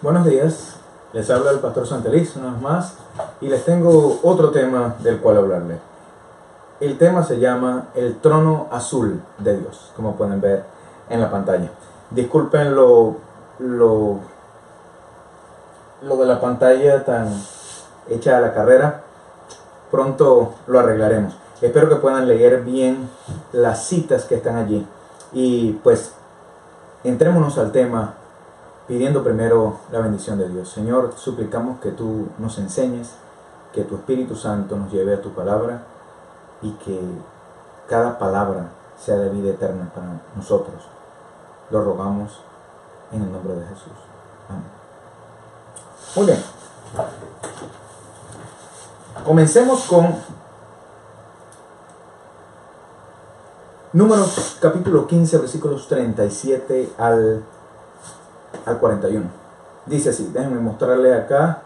Buenos días, les habla el pastor Santeliz una vez más y les tengo otro tema del cual hablarles. El tema se llama el trono azul de Dios, como pueden ver en la pantalla. Disculpen lo de la pantalla tan hecha a la carrera, pronto lo arreglaremos. Espero que puedan leer bien las citas que están allí y pues entrémonos al tema pidiendo primero la bendición de Dios. Señor, suplicamos que tú nos enseñes, que tu Espíritu Santo nos lleve a tu palabra y que cada palabra sea de vida eterna para nosotros. Lo rogamos en el nombre de Jesús. Amén. Muy bien. Comencemos con Números capítulo 15, versículos 37 al 41. Dice así, déjenme mostrarle acá.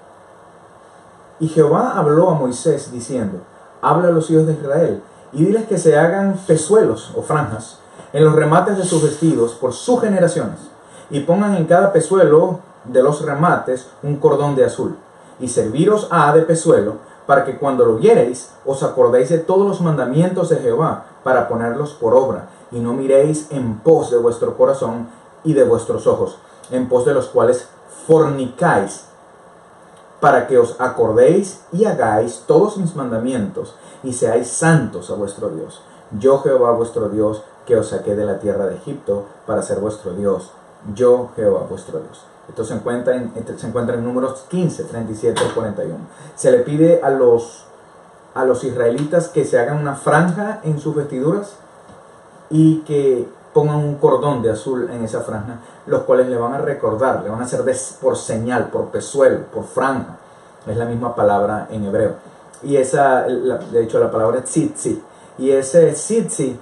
Y Jehová habló a Moisés diciendo: habla a los hijos de Israel y diles que se hagan pezuelos o franjas en los remates de sus vestidos por sus generaciones, y pongan en cada pezuelo de los remates un cordón de azul, y serviros ha de pezuelo, para que cuando lo viereis os acordéis de todos los mandamientos de Jehová, para ponerlos por obra, y no miréis en pos de vuestro corazón y de vuestros ojos, en pos de los cuales fornicáis, para que os acordéis y hagáis todos mis mandamientos, y seáis santos a vuestro Dios. Yo Jehová vuestro Dios, que os saqué de la tierra de Egipto, para ser vuestro Dios. Yo Jehová vuestro Dios. Esto se encuentra en Números 15, 37 al 41. Se le pide a los israelitas que se hagan una franja en sus vestiduras y que pongan un cordón de azul en esa franja, los cuales le van a recordar, le van a hacer por señal, por pezuelo, por franja. Es la misma palabra en hebreo. Y de hecho la palabra es tzitzi. Y ese tzitzi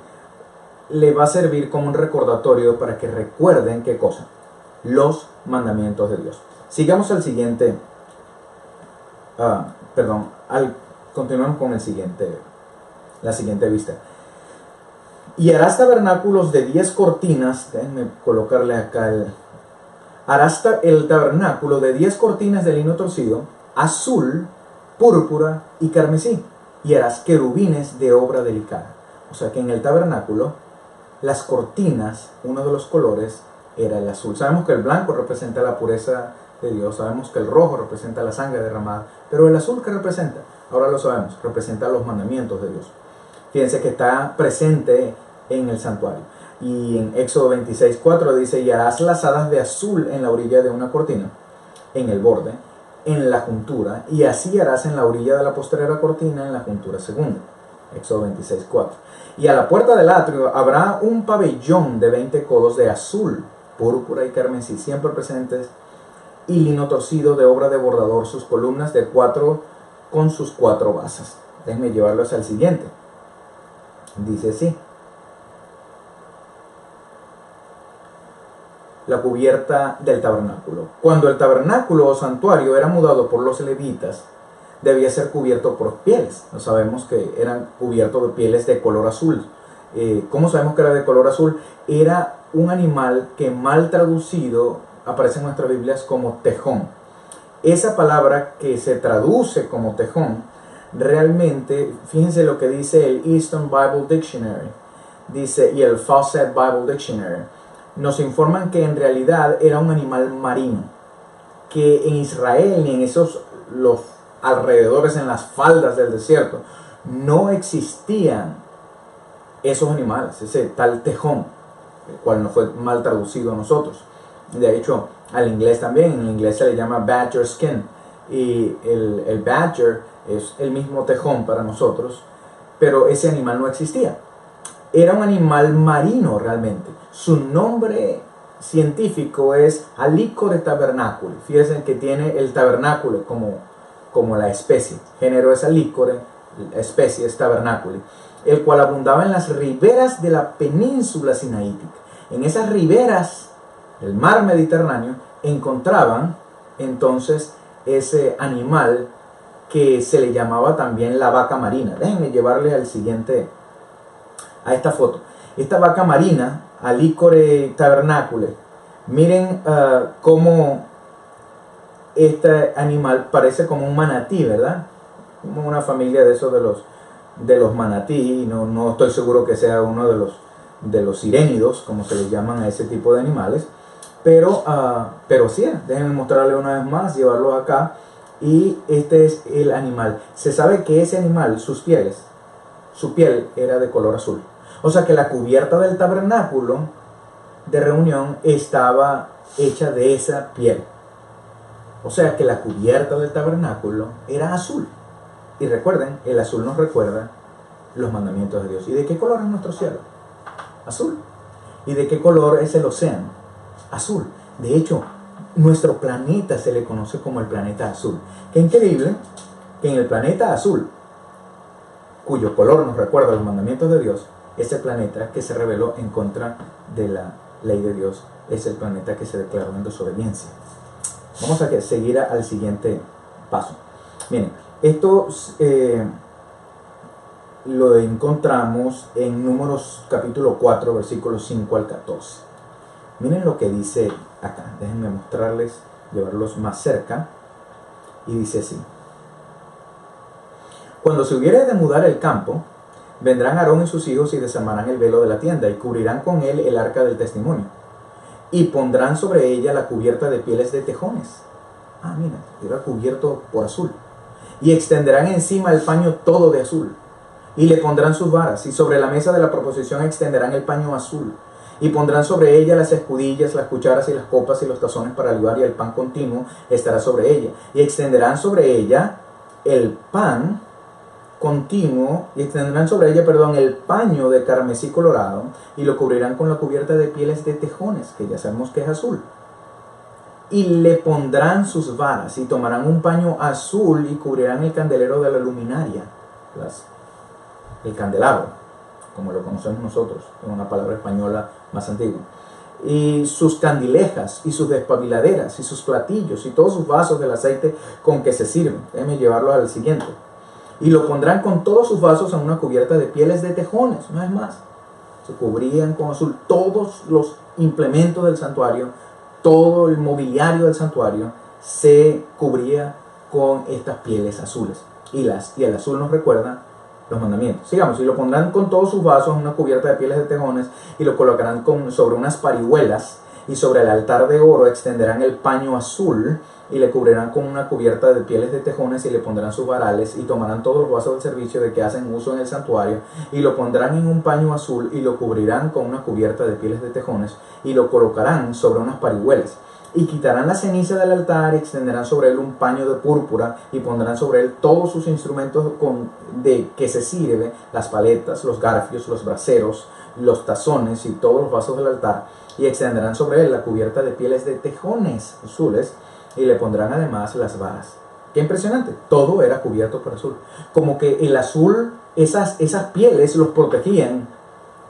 le va a servir como un recordatorio para que recuerden ¿qué cosa? Los mandamientos de Dios. Sigamos al siguiente. Continuamos con la siguiente vista. Y harás tabernáculos de 10 cortinas. Déjenme colocarle acá harás el tabernáculo de 10 cortinas de lino torcido, azul, púrpura y carmesí. Y harás querubines de obra delicada. O sea que en el tabernáculo, las cortinas, uno de los colores era el azul. Sabemos que el blanco representa la pureza de Dios. Sabemos que el rojo representa la sangre derramada. Pero el azul, ¿qué representa? Ahora lo sabemos. Representa los mandamientos de Dios. Fíjense que está presente en el santuario. Y en Éxodo 26:4 dice: y harás lazadas de azul en la orilla de una cortina, en el borde, en la juntura, y así harás en la orilla de la postrera cortina, en la juntura segunda. Éxodo 26:4. Y a la puerta del atrio habrá un pabellón de 20 codos de azul, púrpura y carmesí, siempre presentes, y lino torcido de obra de bordador, sus columnas de 4 con sus 4 basas. Déjenme llevarlos al siguiente. Dice así: la cubierta del tabernáculo. Cuando el tabernáculo o santuario era mudado por los levitas, debía ser cubierto por pieles. No sabemos que eran cubiertos de pieles de color azul. ¿Cómo sabemos que era de color azul? Era un animal que mal traducido aparece en nuestras Biblias como tejón. Esa palabra que se traduce como tejón, realmente, fíjense lo que dice el Easton Bible Dictionary, dice, y el Fawcett Bible Dictionary, nos informan que en realidad era un animal marino, que en Israel ni en los alrededores, en las faldas del desierto, no existían esos animales, ese tal tejón, el cual no fue mal traducido a nosotros. De hecho, al inglés también, en el inglés se le llama badger skin, y el badger es el mismo tejón para nosotros, pero ese animal no existía. Era un animal marino realmente. Su nombre científico es Alicore tabernaculi. Fíjense que tiene el tabernáculo como la especie. Género es Alicore, la especie es tabernaculi, el cual abundaba en las riberas de la península sinaítica. En esas riberas del mar Mediterráneo encontraban entonces ese animal que se le llamaba también la vaca marina. Déjenme llevarle a esta foto. Esta vaca marina, Alicore tabernacule, miren cómo este animal parece como un manatí, ¿verdad? Como una familia de esos de los manatí. No estoy seguro que sea uno de los sirénidos, como se les llaman a ese tipo de animales. Pero sí, déjenme mostrarle una vez más, llevarlo acá. Y este es el animal. Se sabe que ese animal, su piel era de color azul. O sea que la cubierta del tabernáculo de reunión estaba hecha de esa piel. O sea que la cubierta del tabernáculo era azul. Y recuerden, el azul nos recuerda los mandamientos de Dios. ¿Y de qué color es nuestro cielo? Azul. ¿Y de qué color es el océano? Azul. De hecho, nuestro planeta se le conoce como el planeta azul. Qué increíble que en el planeta azul, cuyo color nos recuerda los mandamientos de Dios, ese planeta que se rebeló en contra de la ley de Dios, es el planeta que se declaró en desobediencia. Vamos a seguir al siguiente paso. Miren, esto lo encontramos en Números capítulo 4, versículos 5 al 14. Miren lo que dice acá. Déjenme mostrarles, llevarlos más cerca. Y dice así: cuando se hubiere de mudar el campo, vendrán Aarón y sus hijos y desarmarán el velo de la tienda y cubrirán con él el arca del testimonio. Y pondrán sobre ella la cubierta de pieles de tejones. Ah, mira, era cubierto por azul. Y extenderán encima el paño todo de azul. Y le pondrán sus varas. Y sobre la mesa de la proposición extenderán el paño azul. Y pondrán sobre ella las escudillas, las cucharas y las copas y los tazones para libar, y el pan continuo estará sobre ella. Y extenderán sobre ella el pan continuo, y extenderán sobre ella, el paño de carmesí colorado, y lo cubrirán con la cubierta de pieles de tejones, que ya sabemos que es azul. Y le pondrán sus varas, y tomarán un paño azul, y cubrirán el candelero de la luminaria, el candelabro, como lo conocemos nosotros, es una palabra española más antigua. Y sus candilejas, y sus despabiladeras, y sus platillos, y todos sus vasos del aceite con que se sirven. Déjenme llevarlo al siguiente. Y lo pondrán con todos sus vasos en una cubierta de pieles de tejones. Una vez más, se cubrían con azul todos los implementos del santuario, todo el mobiliario del santuario se cubría con estas pieles azules. Y el azul nos recuerda los mandamientos. Sigamos. Y lo pondrán con todos sus vasos en una cubierta de pieles de tejones, y lo colocarán sobre unas parihuelas, y sobre el altar de oro extenderán el paño azul, y le cubrirán con una cubierta de pieles de tejones, y le pondrán sus varales, y tomarán todos los vasos del servicio de que hacen uso en el santuario, y lo pondrán en un paño azul, y lo cubrirán con una cubierta de pieles de tejones, y lo colocarán sobre unas parihuelas. Y quitarán la ceniza del altar, y extenderán sobre él un paño de púrpura, y pondrán sobre él todos sus instrumentos de que se sirve, las paletas, los garfios, los braseros, los tazones y todos los vasos del altar, y extenderán sobre él la cubierta de pieles de tejones azules, y le pondrán además las varas. Qué impresionante, todo era cubierto por azul. Como que el azul, esas pieles los protegían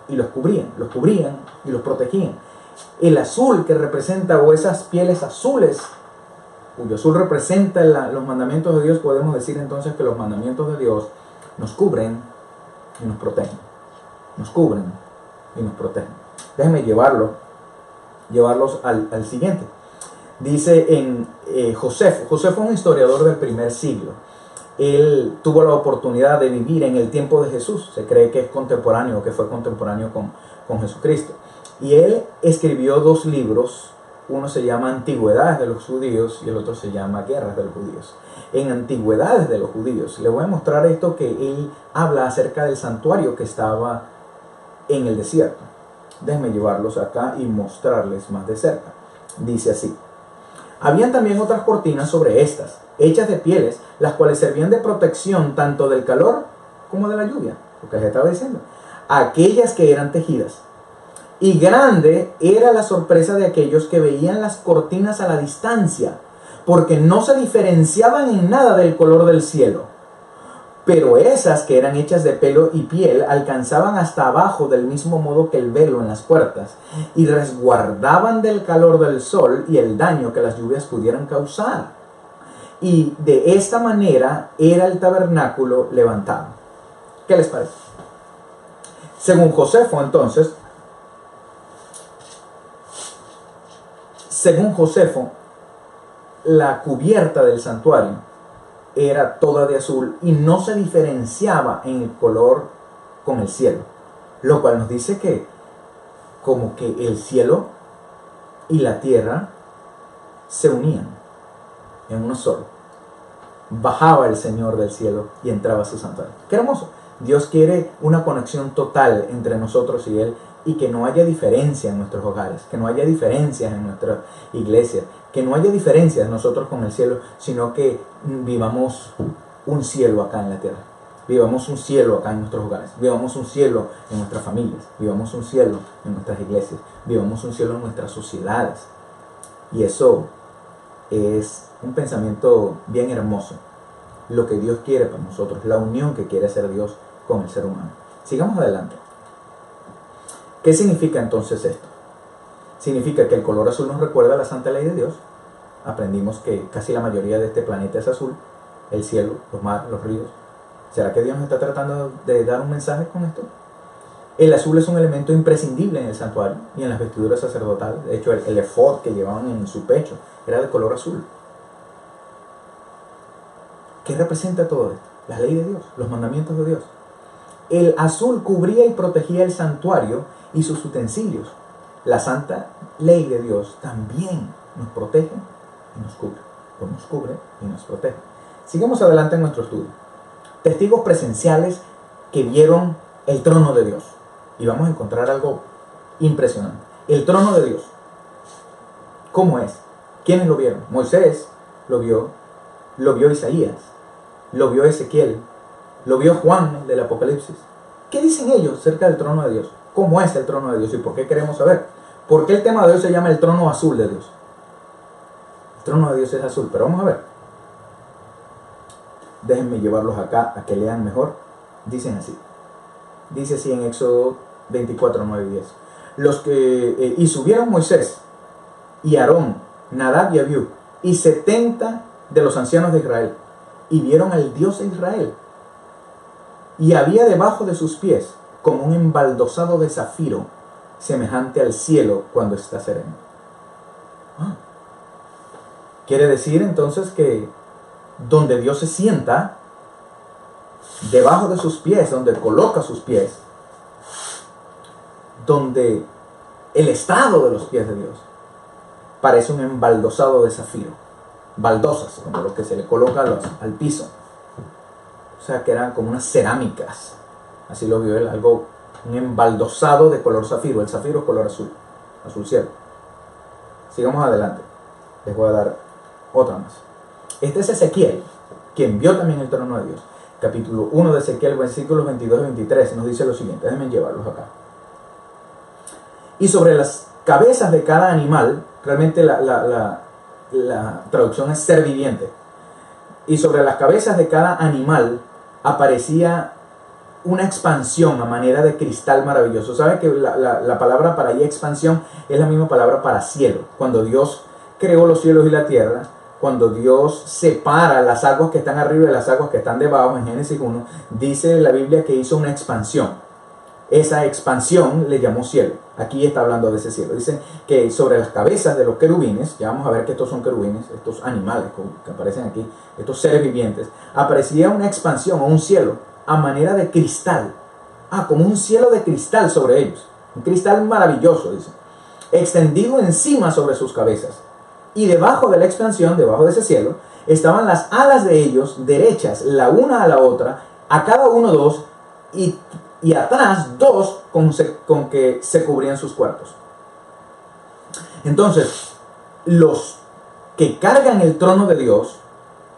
y los cubrían y los protegían. El azul que representa, o esas pieles azules, cuyo azul representa los mandamientos de Dios, podemos decir entonces que los mandamientos de Dios nos cubren y nos protegen. Nos cubren y nos protegen. Déjenme llevarlos al siguiente. Dice en Josefo fue un historiador del primer siglo. Él tuvo la oportunidad de vivir en el tiempo de Jesús. Se cree que es contemporáneo, que fue contemporáneo con Jesucristo. Y él escribió 2 libros. Uno se llama Antigüedades de los Judíos y el otro se llama Guerras de los Judíos. En Antigüedades de los Judíos, le voy a mostrar esto, que él habla acerca del santuario que estaba en el desierto. Déjenme llevarlos acá y mostrarles más de cerca. Dice así: habían también otras cortinas sobre estas, hechas de pieles, las cuales servían de protección tanto del calor como de la lluvia. Lo que les estaba diciendo. Aquellas que eran tejidas. Y grande era la sorpresa de aquellos que veían las cortinas a la distancia, porque no se diferenciaban en nada del color del cielo. Pero esas que eran hechas de pelo y piel alcanzaban hasta abajo del mismo modo que el velo en las puertas, y resguardaban del calor del sol y el daño que las lluvias pudieran causar. Y de esta manera era el tabernáculo levantado. ¿Qué les parece? Según Josefo, entonces, la cubierta del santuario era toda de azul y no se diferenciaba en el color con el cielo, lo cual nos dice que como que el cielo y la tierra se unían en uno solo. Bajaba el Señor del cielo y entraba a su santuario. ¡Qué hermoso! Dios quiere una conexión total entre nosotros y Él, y que no haya diferencia en nuestros hogares, que no haya diferencias en nuestra iglesia, que no haya diferencias nosotros con el cielo, sino que vivamos un cielo acá en la tierra. Vivamos un cielo acá en nuestros hogares, vivamos un cielo en nuestras familias, vivamos un cielo en nuestras iglesias, vivamos un cielo en nuestras sociedades. Y eso es un pensamiento bien hermoso, lo que Dios quiere para nosotros, la unión que quiere hacer Dios con el ser humano. Sigamos adelante. ¿Qué significa entonces esto? Significa que el color azul nos recuerda la santa ley de Dios. Aprendimos que casi la mayoría de este planeta es azul, el cielo, los mares, los ríos. ¿Será que Dios nos está tratando de dar un mensaje con esto? El azul es un elemento imprescindible en el santuario y en las vestiduras sacerdotales. De hecho, el efod que llevaban en su pecho era de color azul. ¿Qué representa todo esto? La ley de Dios, los mandamientos de Dios. El azul cubría y protegía el santuario y sus utensilios. La santa ley de Dios también nos protege y nos cubre. O nos cubre y nos protege. Sigamos adelante en nuestro estudio. Testigos presenciales que vieron el trono de Dios. Y vamos a encontrar algo impresionante. El trono de Dios. ¿Cómo es? ¿Quiénes lo vieron? Moisés lo vio Isaías, lo vio Ezequiel, lo vio Juan del Apocalipsis. ¿Qué dicen ellos acerca del trono de Dios? ¿Cómo es el trono de Dios? ¿Y por qué queremos saber? ¿Por qué el tema de hoy se llama el trono azul de Dios? El trono de Dios es azul, pero vamos a ver. Déjenme llevarlos acá a que lean mejor. Dicen así. Dice así en Éxodo 24, 9 y 10. Y subieron Moisés y Aarón, Nadab y Abiú, y 70 de los ancianos de Israel, y vieron al Dios de Israel. Y había debajo de sus pies como un embaldosado de zafiro, semejante al cielo cuando está sereno. Quiere decir entonces que donde Dios se sienta, debajo de sus pies, donde coloca sus pies, donde el estado de los pies de Dios parece un embaldosado de zafiro, baldosas, como lo que se le coloca al piso, o sea que eran como unas cerámicas, así lo vio él, un embaldosado de color zafiro. El zafiro es color azul, azul cielo. Sigamos adelante, les voy a dar otra más. Este es Ezequiel, quien vio también el trono de Dios. Capítulo 1 de Ezequiel, versículos 22 y 23, nos dice lo siguiente. Déjenme llevarlos acá. Y sobre las cabezas de cada animal, realmente la traducción es ser viviente. Y sobre las cabezas de cada animal aparecía una expansión a manera de cristal maravilloso. ¿Sabe que la palabra para ahí expansión es la misma palabra para cielo? Cuando Dios creó los cielos y la tierra, cuando Dios separa las aguas que están arriba de las aguas que están debajo, en Génesis 1, dice la Biblia que hizo una expansión. Esa expansión le llamó cielo. Aquí está hablando de ese cielo. Dice que sobre las cabezas de los querubines, ya vamos a ver que estos son querubines, estos animales que aparecen aquí, estos seres vivientes, aparecía una expansión o un cielo a manera de cristal. Como un cielo de cristal sobre ellos. Un cristal maravilloso, dice. Extendido encima sobre sus cabezas. Y debajo de la expansión, debajo de ese cielo, estaban las alas de ellos derechas, la una a la otra, a cada uno dos, y atrás dos con que se cubrían sus cuerpos. Entonces, los que cargan el trono de Dios,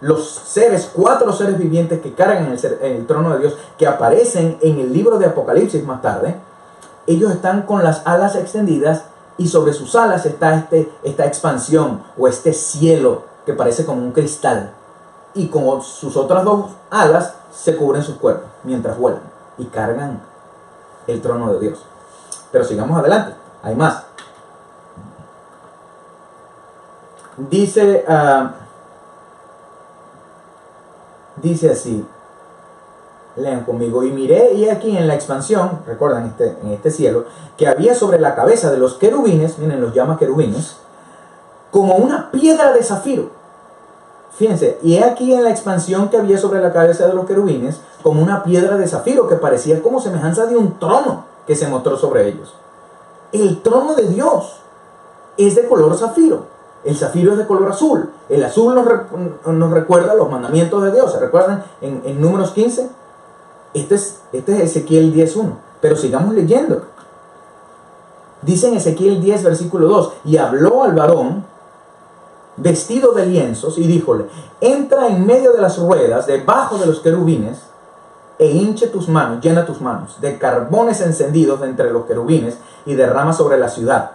los seres, 4 seres vivientes que cargan el trono de Dios, que aparecen en el libro de Apocalipsis más tarde, ellos están con las alas extendidas y sobre sus alas está esta expansión o este cielo que parece como un cristal. Y con sus otras 2 alas se cubren sus cuerpos mientras vuelan y cargan el trono de Dios. Pero sigamos adelante, hay más. Dice así, lean conmigo. Y miré, y aquí en la expansión, recuerdan en este cielo, que había sobre la cabeza de los querubines, miren, los llama querubines, como una piedra de zafiro. Fíjense, y he aquí en la expansión que había sobre la cabeza de los querubines, como una piedra de zafiro que parecía como semejanza de un trono que se mostró sobre ellos. El trono de Dios es de color zafiro. El zafiro es de color azul. El azul nos recuerda los mandamientos de Dios. ¿Se recuerdan en Números 15? Este es Ezequiel 10.1. Pero sigamos leyendo. Dice en Ezequiel 10, versículo 2: y habló al varón vestido de lienzos y díjole: entra en medio de las ruedas debajo de los querubines e hinche tus manos, llena tus manos de carbones encendidos de entre los querubines y derrama sobre la ciudad.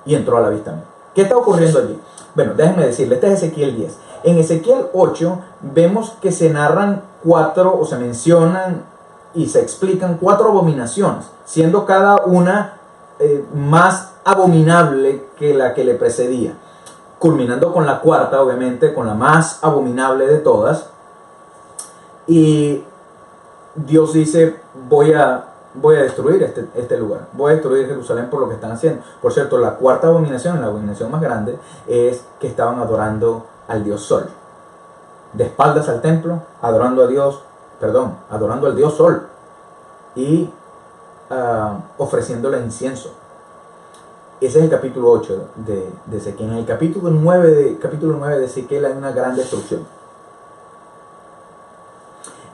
Y entró a la vista mía. ¿Qué está ocurriendo allí? Bueno, déjenme decirle, este es Ezequiel 10. En Ezequiel 8 vemos que se narran o se mencionan y se explican 4 abominaciones, siendo cada una más abominable que la que le precedía, culminando con la cuarta, obviamente, con la más abominable de todas. Y Dios dice: voy a destruir este lugar, voy a destruir Jerusalén por lo que están haciendo. Por cierto, la cuarta abominación, la abominación más grande, es que estaban adorando al Dios Sol, de espaldas al templo, adorando al Dios Sol, y ofreciéndole incienso. Ese es el capítulo 8 de Ezequiel. En el capítulo 9 de Ezequiel hay una gran destrucción.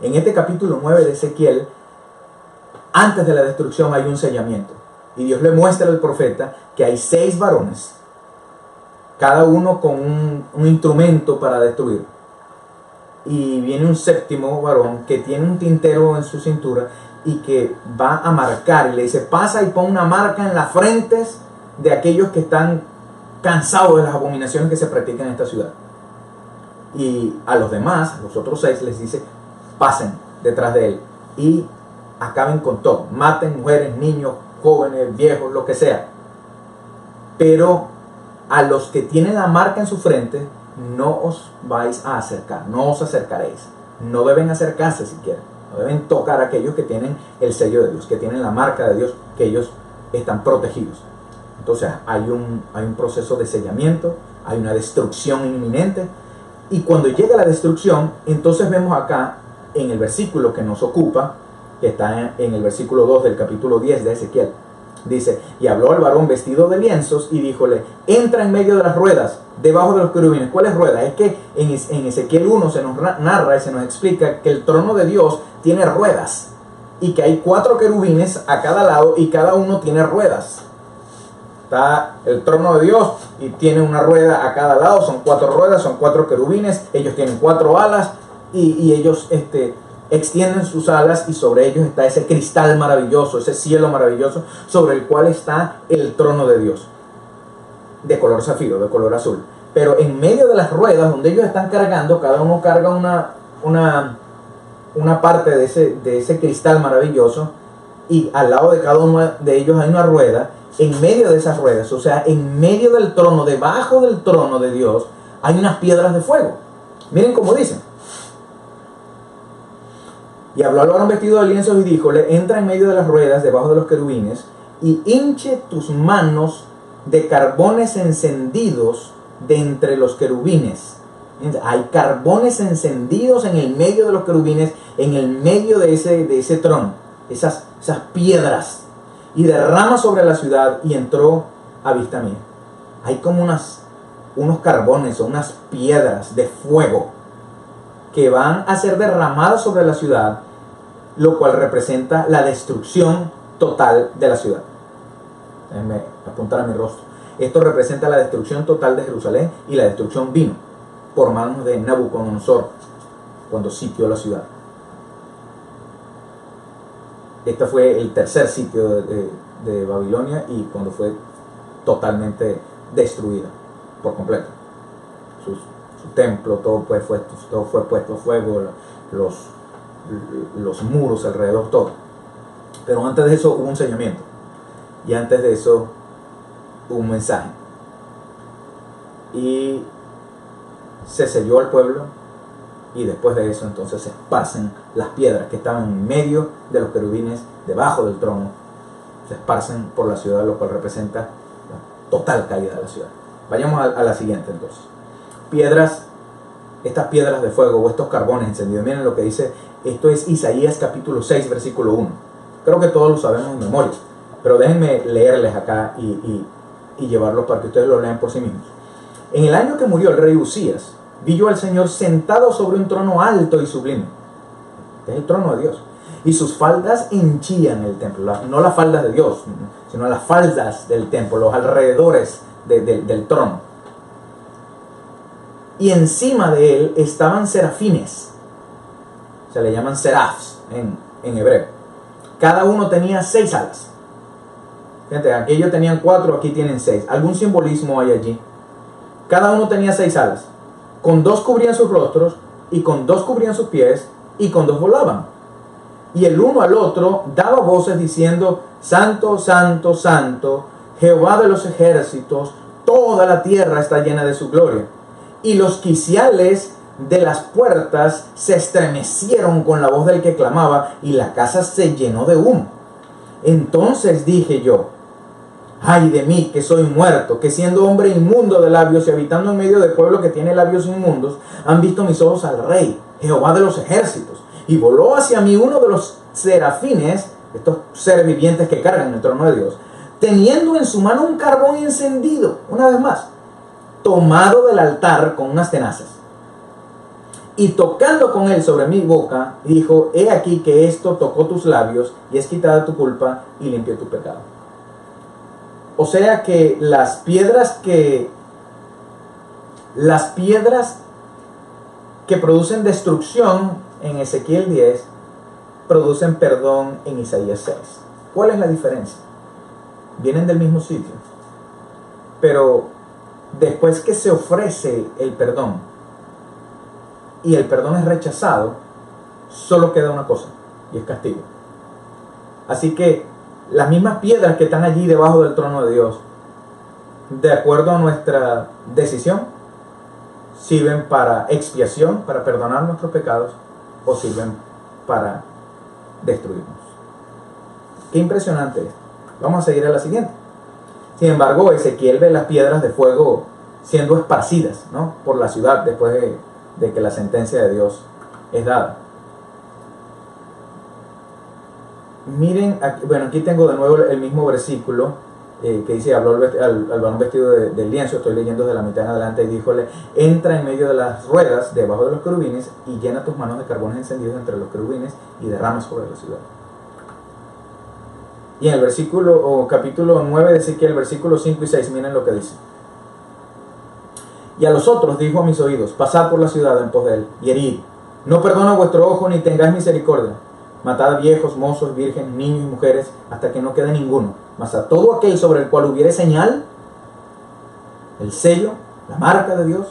En este capítulo 9 de Ezequiel, antes de la destrucción, hay un sellamiento. Y Dios le muestra al profeta que hay 6 varones, cada uno con un instrumento para destruir. Y viene un 7º varón que tiene un tintero en su cintura y que va a marcar. Y le dice: pasa y pon una marca en las frentes de aquellos que están cansados de las abominaciones que se practican en esta ciudad. Y a los demás, los otros 6, les dice: pasen detrás de él y acaben con todo. Maten mujeres, niños, jóvenes, viejos, lo que sea. Pero a los que tienen la marca en su frente, no os vais a acercar, no os acercaréis. No deben acercarse siquiera. No deben tocar a aquellos que tienen el sello de Dios, que tienen la marca de Dios, que ellos están protegidos. Entonces hay un proceso de sellamiento, hay una destrucción inminente. Y cuando llega la destrucción, entonces vemos acá en el versículo que nos ocupa, que está en el versículo 2 del capítulo 10 de Ezequiel. Dice: y habló al varón vestido de lienzos y díjole: entra en medio de las ruedas debajo de los querubines. ¿Cuáles ruedas? Es que en Ezequiel 1 se nos narra y se nos explica que el trono de Dios tiene ruedas y que hay 4 querubines a cada lado y cada uno tiene ruedas. Está el trono de Dios y tiene una rueda a cada lado, son 4 ruedas, son 4 querubines, ellos tienen 4 alas y ellos extienden sus alas, y sobre ellos está ese cristal maravilloso, ese cielo maravilloso sobre el cual está el trono de Dios, de color zafiro, de color azul. Pero en medio de las ruedas donde ellos están cargando, cada uno carga una parte de ese cristal maravilloso, y al lado de cada uno de ellos hay una rueda. En medio de esas ruedas, o sea, en medio del trono, debajo del trono de Dios, hay unas piedras de fuego. Miren cómo dicen: y habló al varón vestido de lienzos y díjole: entra en medio de las ruedas debajo de los querubines y hinche tus manos de carbones encendidos de entre los querubines. Hay carbones encendidos en el medio de los querubines, en el medio de ese trono, esas piedras. Y derrama sobre la ciudad, y entró a vista mía. Hay como unos carbones o unas piedras de fuego que van a ser derramadas sobre la ciudad, lo cual representa la destrucción total de la ciudad. Déjenme apuntar a mi rostro. Esto representa la destrucción total de Jerusalén, y la destrucción vino por manos de Nabucodonosor cuando sitió la ciudad. Este fue el tercer sitio de Babilonia, y cuando fue totalmente destruida por completo. Su templo, todo fue puesto a fuego, los muros alrededor, todo. Pero antes de eso hubo un sellamiento, y antes de eso hubo un mensaje, y se selló al pueblo. Y después de eso entonces se esparcen las piedras que estaban en medio de los querubines, debajo del trono, se esparcen por la ciudad, lo cual representa la total caída de la ciudad. Vayamos a la siguiente entonces. Piedras estas piedras de fuego o estos carbones encendidos. Miren lo que dice, esto es Isaías capítulo 6, versículo 1. Creo que todos lo sabemos en memoria, pero déjenme leerles acá y llevarlo para que ustedes lo lean por sí mismos. En el año que murió el rey Usías, vi yo al Señor sentado sobre un trono alto y sublime. Este es el trono de Dios. Y sus faldas henchían el templo. No las faldas de Dios, sino las faldas del templo, los alrededores del trono. Y encima de él estaban serafines. Se le llaman serafs en hebreo. Cada uno tenía 6 alas. Fíjate, aquellos tenían 4, aquí tienen 6. Algún simbolismo hay allí. Cada uno tenía 6 alas. Con 2 cubrían sus rostros, y con 2 cubrían sus pies, y con 2 volaban. Y el uno al otro daba voces diciendo: Santo, Santo, Santo, Jehová de los ejércitos, toda la tierra está llena de su gloria. Y los quiciales de las puertas se estremecieron con la voz del que clamaba, y la casa se llenó de humo. Entonces dije yo: ay de mí, que soy muerto, que siendo hombre inmundo de labios y habitando en medio de pueblo que tiene labios inmundos, han visto mis ojos al Rey, Jehová de los ejércitos. Y voló hacia mí uno de los serafines, estos seres vivientes que cargan el trono de Dios, teniendo en su mano un carbón encendido, una vez más, tomado del altar con unas tenazas. Y tocando con él sobre mi boca, dijo: he aquí que esto tocó tus labios, y es quitada tu culpa y limpio tu pecado. O sea que las piedras que producen destrucción en Ezequiel 10 producen perdón en Isaías 6. ¿Cuál es la diferencia? Vienen del mismo sitio, pero después que se ofrece el perdón y el perdón es rechazado, solo queda una cosa, y es castigo. Así que las mismas piedras que están allí debajo del trono de Dios, de acuerdo a nuestra decisión, sirven para expiación, para perdonar nuestros pecados, o sirven para destruirnos. Qué impresionante esto. Vamos a seguir a la siguiente. Sin embargo, Ezequiel ve las piedras de fuego siendo esparcidas, ¿no?, por la ciudad después de que la sentencia de Dios es dada. Miren, aquí tengo de nuevo el mismo versículo que dice: habló al varón vestido de lienzo, estoy leyendo de la mitad en adelante, y díjole: entra en medio de las ruedas debajo de los querubines y llena tus manos de carbones encendidos entre los querubines y derrama sobre la ciudad. Y en el capítulo 9 de Ezequiel, versículos 5 y 6, miren lo que dice: y a los otros dijo a mis oídos: pasad por la ciudad en pos de él y herid, no perdona vuestro ojo ni tengáis misericordia. Matad a viejos, mozos, vírgenes, niños y mujeres, hasta que no quede ninguno. Mas a todo aquel sobre el cual hubiere señal, el sello, la marca de Dios,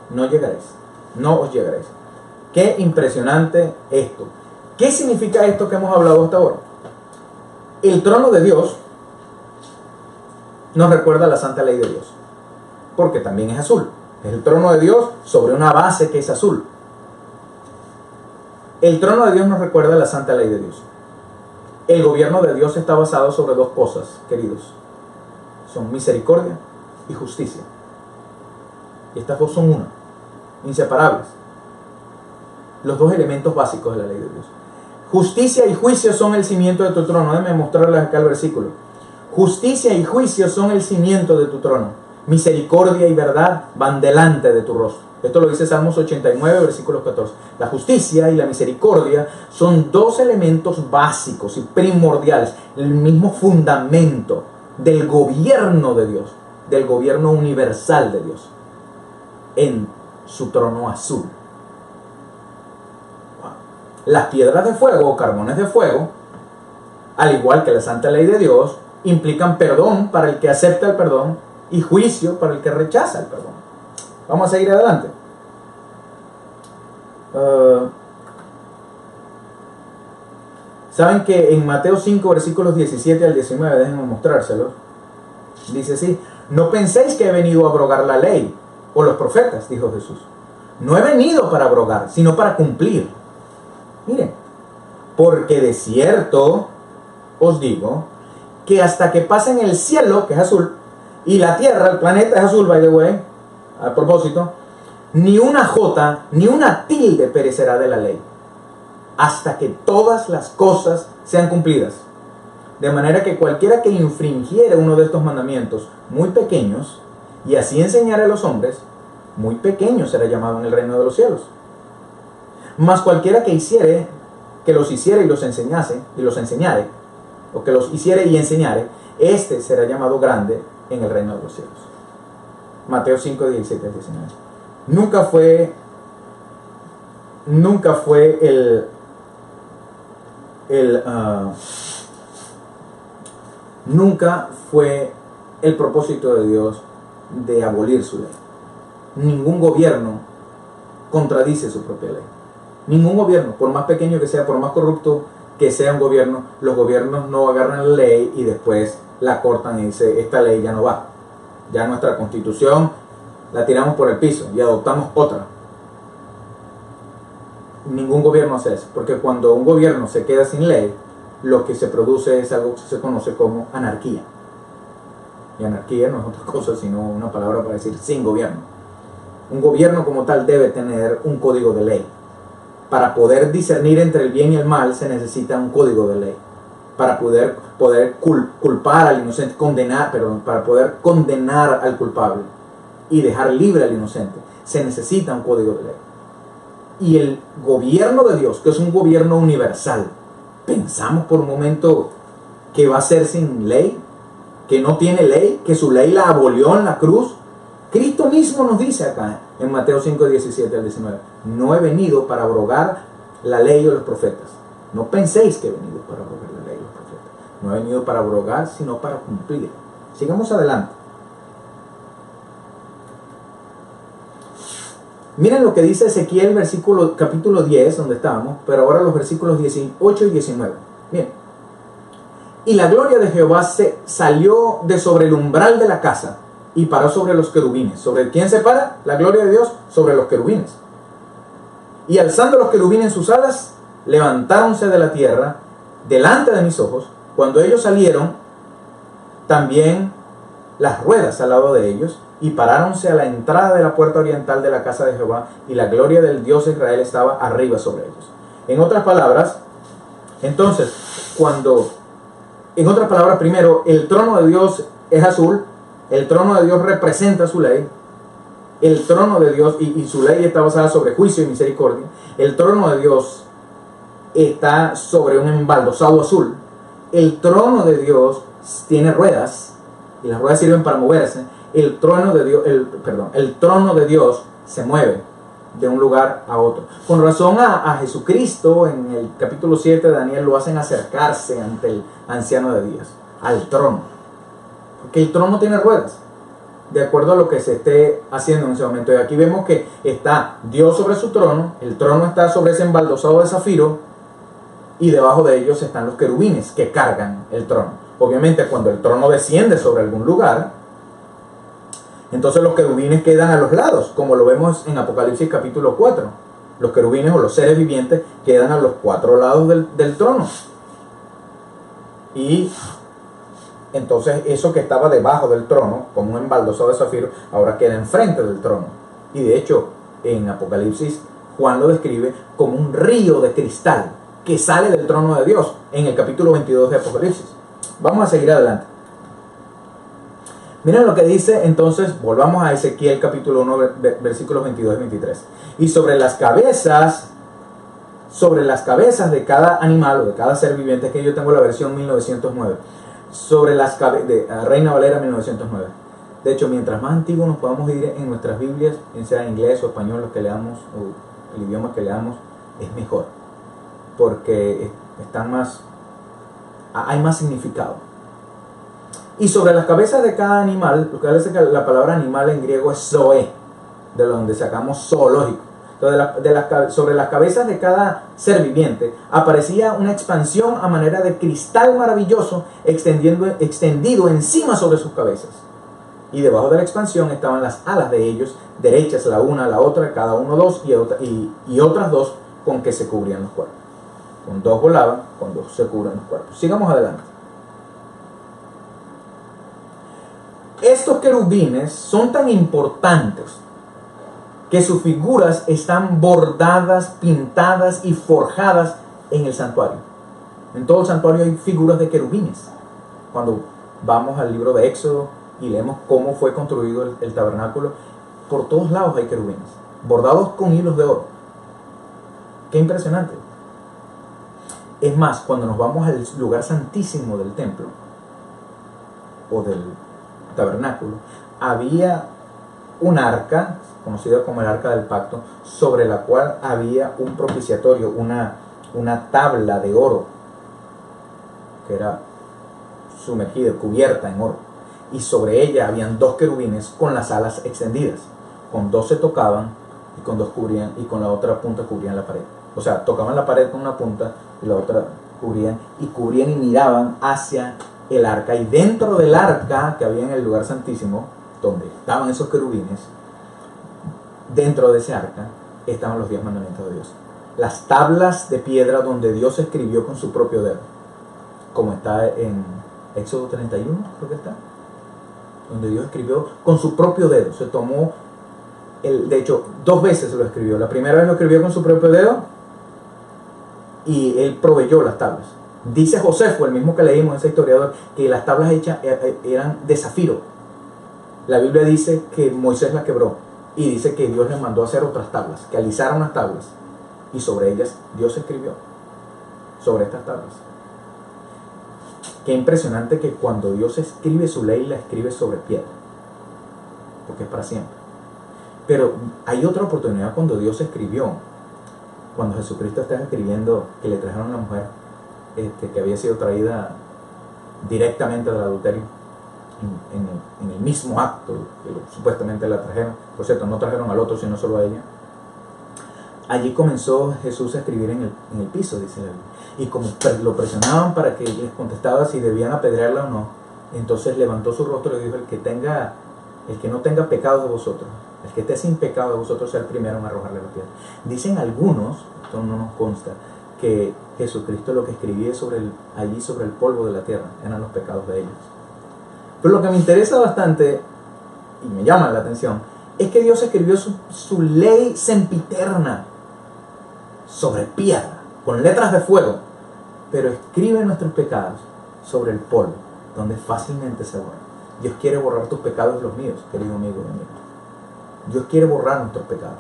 no llegaréis. No os llegaréis. Qué impresionante esto. ¿Qué significa esto que hemos hablado hasta ahora? El trono de Dios nos recuerda la santa ley de Dios, porque también es azul. Es el trono de Dios sobre una base que es azul. El trono de Dios nos recuerda la santa ley de Dios. El gobierno de Dios está basado sobre 2 cosas, queridos. Son misericordia y justicia. Y estas 2 son una, inseparables. Los 2 elementos básicos de la ley de Dios. Justicia y juicio son el cimiento de tu trono. Déjenme mostrarles acá el versículo. Justicia y juicio son el cimiento de tu trono. Misericordia y verdad van delante de tu rostro. Esto lo dice Salmos 89, versículos 14. La justicia y la misericordia son 2 elementos básicos y primordiales, el mismo fundamento del gobierno de Dios, del gobierno universal de Dios, en su trono azul. Las piedras de fuego o carbones de fuego, al igual que la santa ley de Dios, implican perdón para el que acepta el perdón y juicio para el que rechaza el perdón. Vamos a seguir adelante. Saben que en Mateo 5, versículos 17 al 19, déjenme mostrárselos. Dice así: no penséis que he venido a abrogar la ley o los profetas, dijo Jesús. No he venido para abrogar, sino para cumplir. Miren, porque de cierto os digo que hasta que pasen el cielo, que es azul, y la tierra, el planeta es azul, by the way, a propósito, ni una jota, ni una tilde perecerá de la ley, hasta que todas las cosas sean cumplidas. De manera que cualquiera que infringiere uno de estos mandamientos muy pequeños, y así enseñare a los hombres, muy pequeño será llamado en el reino de los cielos. Mas cualquiera que los hiciere y los enseñare, o que los hiciere y enseñare, este será llamado grande en el reino de los cielos. Mateo 5, 17 al 19. Nunca fue el propósito de Dios de abolir su ley. Ningún gobierno contradice su propia ley. Ningún gobierno, por más pequeño que sea, por más corrupto que sea un gobierno, los gobiernos no agarran la ley y después la cortan y dicen, esta ley ya no va. Ya nuestra constitución la tiramos por el piso y adoptamos otra. Ningún gobierno hace eso, porque cuando un gobierno se queda sin ley, lo que se produce es algo que se conoce como anarquía. Y anarquía no es otra cosa sino una palabra para decir sin gobierno. Un gobierno como tal debe tener un código de ley. Para poder discernir entre el bien y el mal se necesita un código de ley. Para poder culpar al inocente, para poder condenar al culpable y dejar libre al inocente, se necesita un código de ley. Y el gobierno de Dios, que es un gobierno universal, pensamos por un momento que va a ser sin ley, que no tiene ley, que su ley la abolió en la cruz. Cristo mismo nos dice acá en Mateo 5, 17 al 19, no he venido para abrogar la ley o los profetas. No penséis que he venido para abrogar la ley o los profetas. No he venido para abrogar, sino para cumplir. Sigamos adelante. Miren lo que dice Ezequiel, capítulo 10, donde estábamos, pero ahora los versículos 18 y 19. Bien. Y la gloria de Jehová se salió de sobre el umbral de la casa y paró sobre los querubines. ¿Sobre quién se para? La gloria de Dios sobre los querubines. Y alzando los querubines sus alas, levantáronse de la tierra delante de mis ojos. Cuando ellos salieron, también las ruedas al lado de ellos, y paráronse a la entrada de la puerta oriental de la casa de Jehová, y la gloria del Dios de Israel estaba arriba sobre ellos. En otras palabras, entonces, primero, el trono de Dios es azul, el trono de Dios representa su ley, el trono de Dios, y su ley está basada sobre juicio y misericordia. El trono de Dios está sobre un embaldosado azul. El trono de Dios tiene ruedas, y las ruedas sirven para moverse. El trono de Dios se mueve de un lugar a otro. Con razón a Jesucristo, en el capítulo 7 de Daniel, lo hacen acercarse ante el anciano de días, al trono. Porque el trono tiene ruedas, de acuerdo a lo que se esté haciendo en ese momento. Y aquí vemos que está Dios sobre su trono, el trono está sobre ese embaldosado de zafiro, y debajo de ellos están los querubines que cargan el trono. Obviamente, cuando el trono desciende sobre algún lugar, entonces los querubines quedan a los lados, como lo vemos en Apocalipsis capítulo 4. Los querubines o los seres vivientes quedan a los cuatro lados del trono. Y entonces eso que estaba debajo del trono, como un embaldosado de zafiro, ahora queda enfrente del trono. Y de hecho, en Apocalipsis, Juan lo describe como un río de cristal que sale del trono de Dios, en el capítulo 22 de Apocalipsis. Vamos a seguir adelante. Miren lo que dice, entonces, volvamos a Ezequiel capítulo 1, versículos 22 y 23. Y sobre las cabezas de cada animal o de cada ser viviente, que yo tengo la versión 1909, Reina Valera 1909. De hecho, mientras más antiguo nos podamos ir en nuestras Biblias, sea en inglés o español, lo que leamos, o el idioma que leamos, es mejor. Porque hay más significado. Y sobre las cabezas de cada animal, lo que hace que la palabra animal en griego es zoe, de donde sacamos zoológico. Entonces, sobre las cabezas de cada ser viviente aparecía una expansión a manera de cristal maravilloso extendido encima sobre sus cabezas. Y debajo de la expansión estaban las alas de ellos, derechas la una a la otra, cada uno dos, y otras dos con que se cubrían los cuerpos. Con dos volaban, con dos se cubren los cuerpos. Sigamos adelante. Estos querubines son tan importantes que sus figuras están bordadas, pintadas y forjadas en el santuario. En todo el santuario hay figuras de querubines. Cuando vamos al libro de Éxodo y leemos cómo fue construido el tabernáculo, por todos lados hay querubines, bordados con hilos de oro. ¡Qué impresionante! Es más, cuando nos vamos al lugar santísimo del templo o del tabernáculo, había un arca, conocida como el arca del pacto, sobre la cual había un propiciatorio, una tabla de oro, que era sumergida, cubierta en oro. Y sobre ella habían 2 querubines con las alas extendidas. Con 2 se tocaban y con 2 cubrían, y con la otra punta cubrían la pared. O sea, tocaban la pared con una punta y la otra cubrían y miraban hacia el arca. Y dentro del arca que había en el lugar santísimo, donde estaban esos querubines, dentro de ese arca estaban los 10 mandamientos de Dios. Las tablas de piedra donde Dios escribió con su propio dedo, como está en Éxodo 31, creo que está, donde Dios escribió con su propio dedo. Se tomó, de hecho, 2 veces lo escribió. La primera vez lo escribió con su propio dedo y él proveyó las tablas. Dice Josefo, el mismo que leímos, ese historiador, que las tablas hechas eran de zafiro. La Biblia dice que Moisés las quebró y dice que Dios le mandó a hacer otras tablas, que alizaron las tablas y sobre ellas Dios escribió, sobre estas tablas. Qué impresionante que cuando Dios escribe su ley, la escribe sobre piedra, porque es para siempre. Pero hay otra oportunidad cuando Dios escribió, cuando Jesucristo está escribiendo que le trajeron a la mujer que había sido traída directamente del adulterio, en el mismo acto que supuestamente la trajeron. Por cierto, no trajeron al otro, sino solo a ella. Allí comenzó Jesús a escribir en el piso, dice la Biblia. Y como lo presionaban para que les contestaba si debían apedrearla o no, entonces levantó su rostro y dijo: el que no tenga pecado de vosotros, el que esté sin pecado de vosotros, sea el primero en arrojarle la piedra. Dicen algunos, esto no nos consta, que Jesucristo lo que escribía allí sobre el polvo de la tierra eran los pecados de ellos. Pero lo que me interesa bastante y me llama la atención es que Dios escribió su ley sempiterna sobre piedra, con letras de fuego, pero escribe nuestros pecados sobre el polvo, donde fácilmente se borra. Dios quiere borrar tus pecados y los míos, querido amigo y amigo. Dios quiere borrar nuestros pecados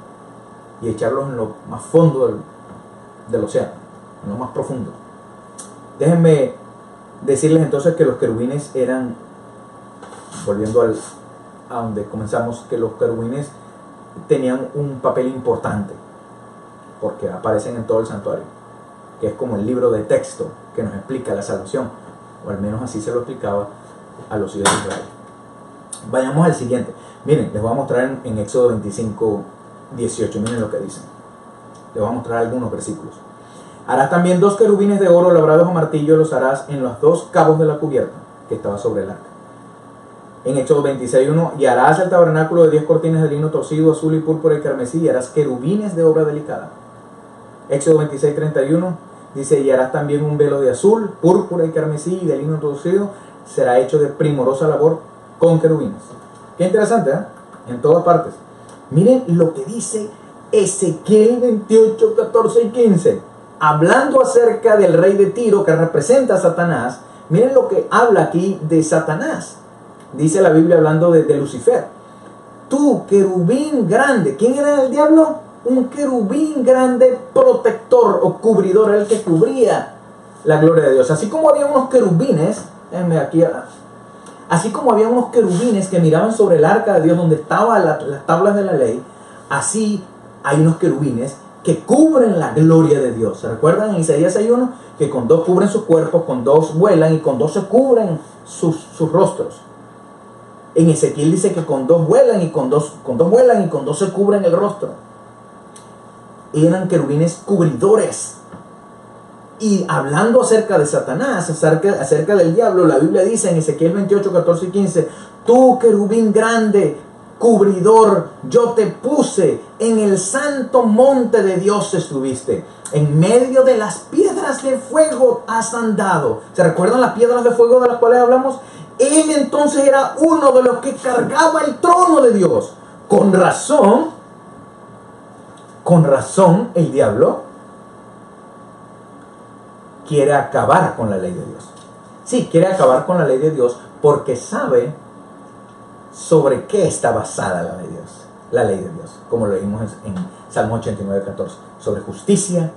y echarlos en lo más fondo del océano, en lo más profundo. Déjenme decirles entonces que los querubines eran, volviendo a donde comenzamos, que los querubines tenían un papel importante, porque aparecen en todo el santuario, que es como el libro de texto que nos explica la salvación, o al menos así se lo explicaba a los hijos de Israel. Vayamos al siguiente. Miren, les voy a mostrar en Éxodo 25, 18, miren lo que dice. Les voy a mostrar algunos versículos. Harás también 2 querubines de oro labrados a martillo, los harás en los 2 cabos de la cubierta que estaba sobre el arca. En Éxodo 26:1, y harás el tabernáculo de 10 cortinas de lino torcido, azul y púrpura y carmesí, y harás querubines de obra delicada. Éxodo 26:31 dice: y harás también un velo de azul, púrpura y carmesí y de lino torcido, será hecho de primorosa labor con querubines. Qué interesante, ¿eh? En todas partes. Miren lo que dice Ezequiel 28, 14 y 15. Hablando acerca del rey de Tiro que representa a Satanás, miren lo que habla aquí de Satanás. Dice la Biblia hablando de Lucifer. Tú, querubín grande. ¿Quién era el diablo? Un querubín grande protector o cubridor, el que cubría la gloria de Dios. Así como había unos querubines, así como había unos querubines que miraban sobre el arca de Dios donde estaban las tablas de la ley, así hay unos querubines que cubren la gloria de Dios. ¿Se recuerdan en Isaías 6:1? Que con 2 cubren sus cuerpos, con 2 vuelan y con 2 se cubren sus rostros. En Ezequiel dice que con 2 vuelan y con dos vuelan y con 2 se cubren el rostro. Eran querubines cubridores. Y hablando acerca de Satanás, acerca del diablo, la Biblia dice en Ezequiel 28, 14 y 15: tú, querubín grande, cubridor, yo te puse, en el santo monte de Dios estuviste, en medio de las piedras de fuego has andado. ¿Se recuerdan las piedras de fuego de las cuales hablamos? Él entonces era uno de los que cargaba el trono de Dios. Con razón, Con razón el diablo quiere acabar con la ley de Dios. Sí, quiere acabar con la ley de Dios porque sabe sobre qué está basada la ley de Dios. La ley de Dios, como lo vimos en Salmo 89:14, sobre justicia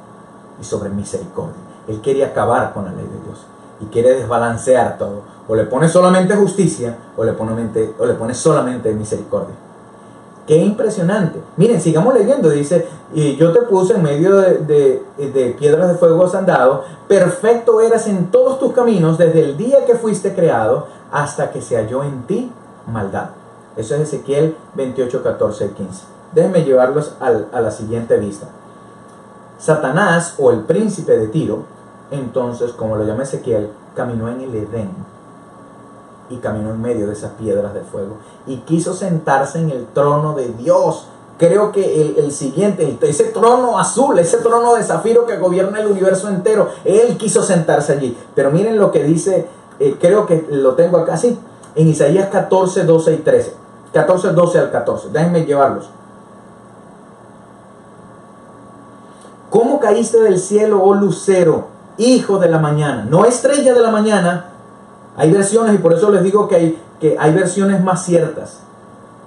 y sobre misericordia. Él quiere acabar con la ley de Dios y quiere desbalancear todo. O le pone solamente justicia o le pone solamente misericordia. ¡Qué impresionante! Miren, sigamos leyendo. Dice, y yo te puse en medio de piedras de fuego sandado, perfecto eras en todos tus caminos desde el día que fuiste creado hasta que se halló en ti maldad. Eso es Ezequiel 28, 14 y 15. Déjenme llevarlos a la siguiente vista. Satanás, o el príncipe de Tiro, entonces, como lo llama Ezequiel, caminó en el Edén y caminó en medio de esas piedras de fuego y quiso sentarse en el trono de Dios. Creo que el siguiente, ese trono azul, ese trono de zafiro que gobierna el universo entero, él quiso sentarse allí. Pero miren lo que dice, creo que lo tengo acá, sí, en Isaías 14, 12 y 13. 14, 12 al 14. Déjenme llevarlos. ¿Cómo caíste del cielo, oh lucero, hijo de la mañana? No estrella de la mañana. Hay versiones, y por eso les digo que hay versiones más ciertas.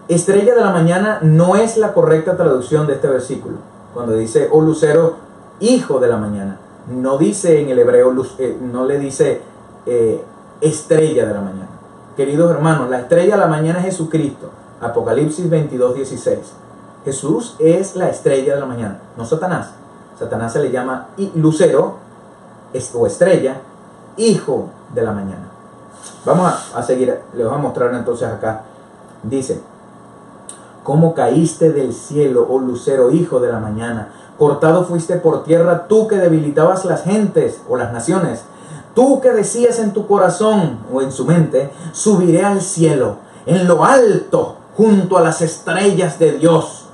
Estrella de la mañana no es la correcta traducción de este versículo. Cuando dice, oh lucero, hijo de la mañana. No dice en el hebreo, no le dice estrella de la mañana. Queridos hermanos, la estrella de la mañana es Jesucristo. Apocalipsis 22, 16. Jesús es la estrella de la mañana, no Satanás. Satanás se le llama lucero o estrella, hijo de la mañana. Vamos a seguir, les voy a mostrar entonces acá. Dice, ¿cómo caíste del cielo, oh lucero, hijo de la mañana? Cortado fuiste por tierra, tú que debilitabas las gentes o las naciones. Tú que decías en tu corazón o en su mente, subiré al cielo, en lo alto, junto a las estrellas de Dios.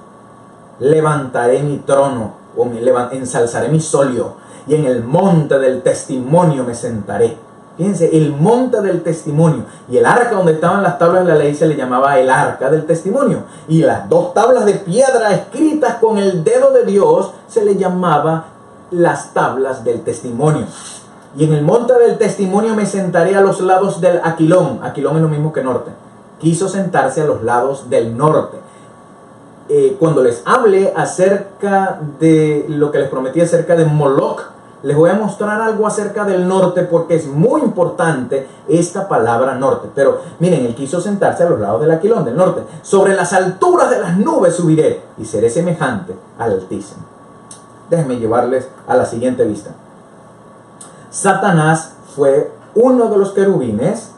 Levantaré mi trono, o ensalzaré mi solio, y en el monte del testimonio me sentaré. Fíjense, el monte del testimonio. Y el arca donde estaban las tablas de la ley se le llamaba el arca del testimonio. Y las dos tablas de piedra escritas con el dedo de Dios se le llamaba las tablas del testimonio. Y en el monte del testimonio me sentaré a los lados del Aquilón. Aquilón es lo mismo que norte. Quiso sentarse a los lados del norte. Cuando les hable acerca de lo que les prometí acerca de Moloch, les voy a mostrar algo acerca del norte porque es muy importante esta palabra norte. Pero miren, él quiso sentarse a los lados del Aquilón, del norte. Sobre las alturas de las nubes subiré y seré semejante al Altísimo. Déjenme llevarles a la siguiente vista. Satanás fue uno de los querubines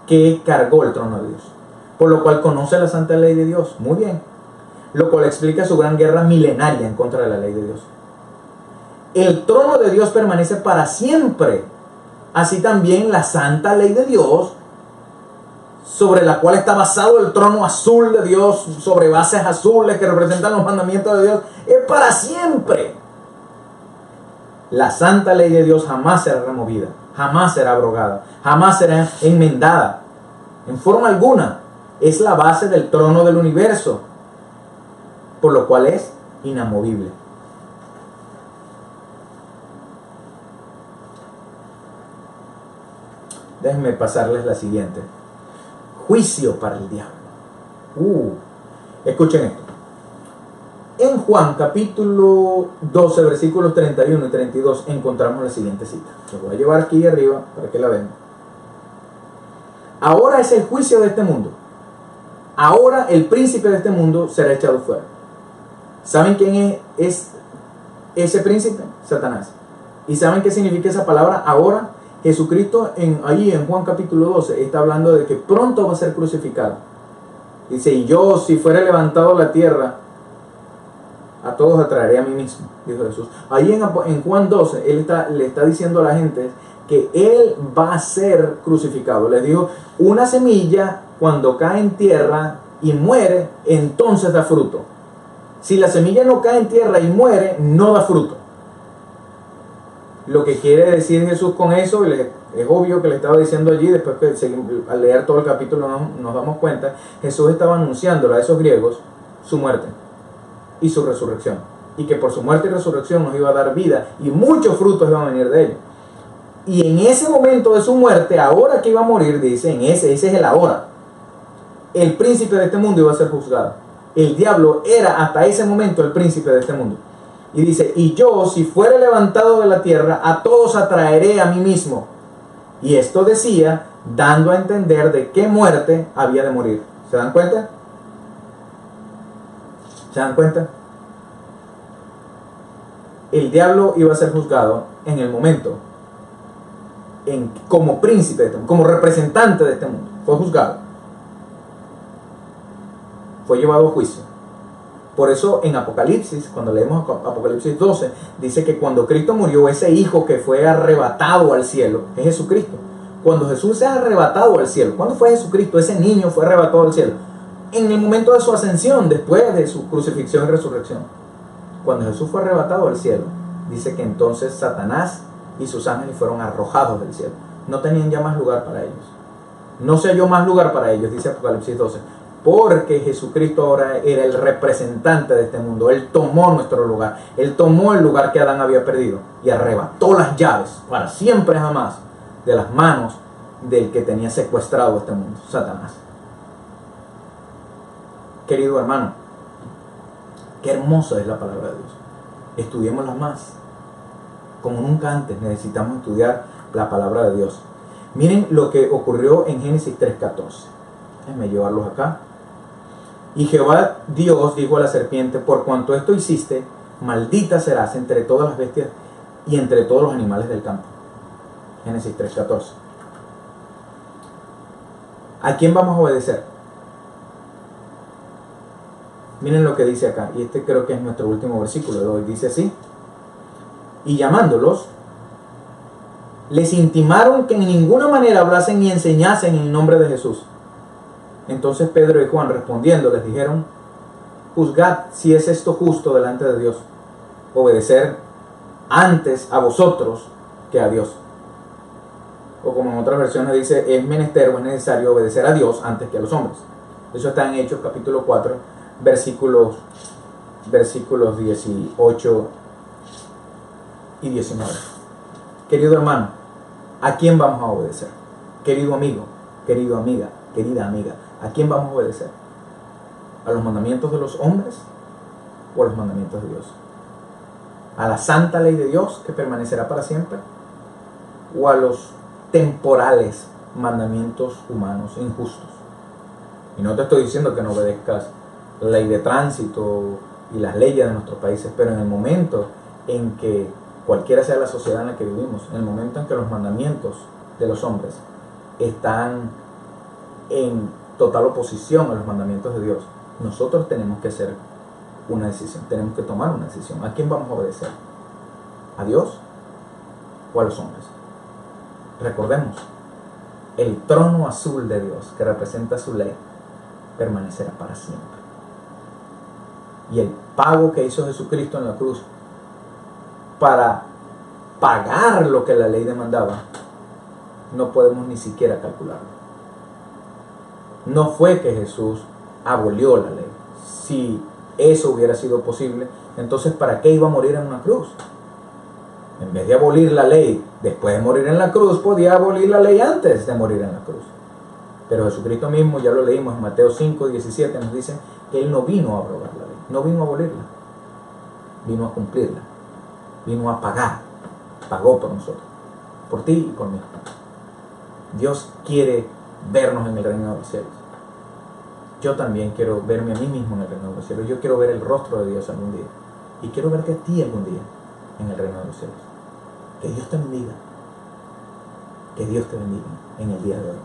que cargó el trono de Dios, por lo cual conoce la santa ley de Dios muy bien, lo cual explica su gran guerra milenaria en contra de la ley de Dios. El trono de Dios permanece para siempre, así también la santa ley de Dios, sobre la cual está basado el trono azul de Dios, sobre bases azules que representan los mandamientos de Dios, es para siempre. La santa ley de Dios jamás será removida, jamás será abrogada, jamás será enmendada, en forma alguna. Es la base del trono del universo, por lo cual es inamovible. Déjenme pasarles la siguiente. Juicio para el diablo. Escuchen esto. En Juan capítulo 12, versículos 31 y 32 encontramos la siguiente cita. Los voy a llevar aquí arriba para que la vean. Ahora es el juicio de este mundo. Ahora el príncipe de este mundo será echado fuera. ¿Saben quién es ese príncipe? Satanás. ¿Y saben qué significa esa palabra ahora? Jesucristo allí en Juan capítulo 12 está hablando de que pronto va a ser crucificado. Dice, y yo si fuera levantado a la tierra, a todos atraeré a mí mismo, dijo Jesús. Allí en Juan 12, le está diciendo a la gente que Él va a ser crucificado. Les dijo, una semilla cuando cae en tierra y muere, entonces da fruto. Si la semilla no cae en tierra y muere, no da fruto. Lo que quiere decir Jesús con eso, es obvio que le estaba diciendo allí, después que al leer todo el capítulo nos damos cuenta, Jesús estaba anunciándole a esos griegos su muerte. y su resurrección. Y que por su muerte y resurrección nos iba a dar vida y muchos frutos iban a venir de ello. Y en ese momento de su muerte, ahora que iba a morir, dice, ese es el ahora. El príncipe de este mundo iba a ser juzgado. El diablo era hasta ese momento el príncipe de este mundo. Y dice, y yo, si fuere levantado de la tierra, a todos atraeré a mí mismo. Y esto decía, dando a entender de qué muerte había de morir. ¿Se dan cuenta? ¿Se dan cuenta? El diablo iba a ser juzgado en el momento, como príncipe de este mundo, como representante de este mundo. Fue juzgado. Fue llevado a juicio. Por eso en Apocalipsis, cuando leemos Apocalipsis 12, dice que cuando Cristo murió, ese hijo que fue arrebatado al cielo es Jesucristo. Cuando Jesús es arrebatado al cielo, ¿cuándo fue Jesucristo? Ese niño fue arrebatado al cielo. En el momento de su ascensión, después de su crucifixión y resurrección. Cuando Jesús fue arrebatado al cielo, dice que entonces Satanás y sus ángeles fueron arrojados del cielo. No tenían ya más lugar para ellos. No se halló más lugar para ellos, dice Apocalipsis 12. Porque Jesucristo ahora era el representante de este mundo. Él tomó nuestro lugar. Él tomó el lugar que Adán había perdido y arrebató las llaves para siempre jamás de las manos del que tenía secuestrado este mundo, Satanás. Querido hermano, qué hermosa es la palabra de Dios. Estudiémosla más. Como nunca antes necesitamos estudiar la palabra de Dios. Miren lo que ocurrió en Génesis 3:14. Déjenme llevarlos acá. Y Jehová Dios dijo a la serpiente, por cuanto esto hiciste, maldita serás entre todas las bestias y entre todos los animales del campo. Génesis 3:14. ¿A quién vamos a obedecer? Miren lo que dice acá, y este creo que es nuestro último versículo de hoy. Dice así: y llamándolos, les intimaron que en ninguna manera hablasen ni enseñasen en el nombre de Jesús. Entonces Pedro y Juan respondiendo les dijeron, juzgad si es esto justo delante de Dios, obedecer antes a vosotros que a Dios. O como en otras versiones dice, es menester o es necesario obedecer a Dios antes que a los hombres. Eso está en Hechos capítulo 4, versículos 18 y 19. Querido hermano, ¿a quién vamos a obedecer? Querido amigo, querida amiga, ¿a quién vamos a obedecer? ¿A los mandamientos de los hombres o a los mandamientos de Dios? ¿A la santa ley de Dios que permanecerá para siempre? ¿O a los temporales mandamientos humanos injustos? Y no te estoy diciendo que no obedezcas la ley de tránsito y las leyes de nuestros países, pero en el momento en que cualquiera sea la sociedad en la que vivimos, en el momento en que los mandamientos de los hombres están en total oposición a los mandamientos de Dios, nosotros tenemos que hacer una decisión, tenemos que tomar una decisión. ¿A quién vamos a obedecer? ¿A Dios o a los hombres? Recordemos, el trono azul de Dios que representa su ley permanecerá para siempre. Y el pago que hizo Jesucristo en la cruz para pagar lo que la ley demandaba, no podemos ni siquiera calcularlo. No fue que Jesús abolió la ley. Si eso hubiera sido posible, entonces ¿para qué iba a morir en una cruz? En vez de abolir la ley después de morir en la cruz, podía abolir la ley antes de morir en la cruz. Pero Jesucristo mismo, ya lo leímos en Mateo 5:17, nos dice que Él no vino a abrogar la ley, no vino a abolirla, vino a cumplirla, vino a pagar, pagó por nosotros, por ti y por mí. Dios quiere vernos en el reino de los cielos. Yo también quiero verme a mí mismo en el reino de los cielos. Yo quiero ver el rostro de Dios algún día. Y quiero verte a ti algún día en el reino de los cielos. Que Dios te bendiga. Que Dios te bendiga en el día de hoy.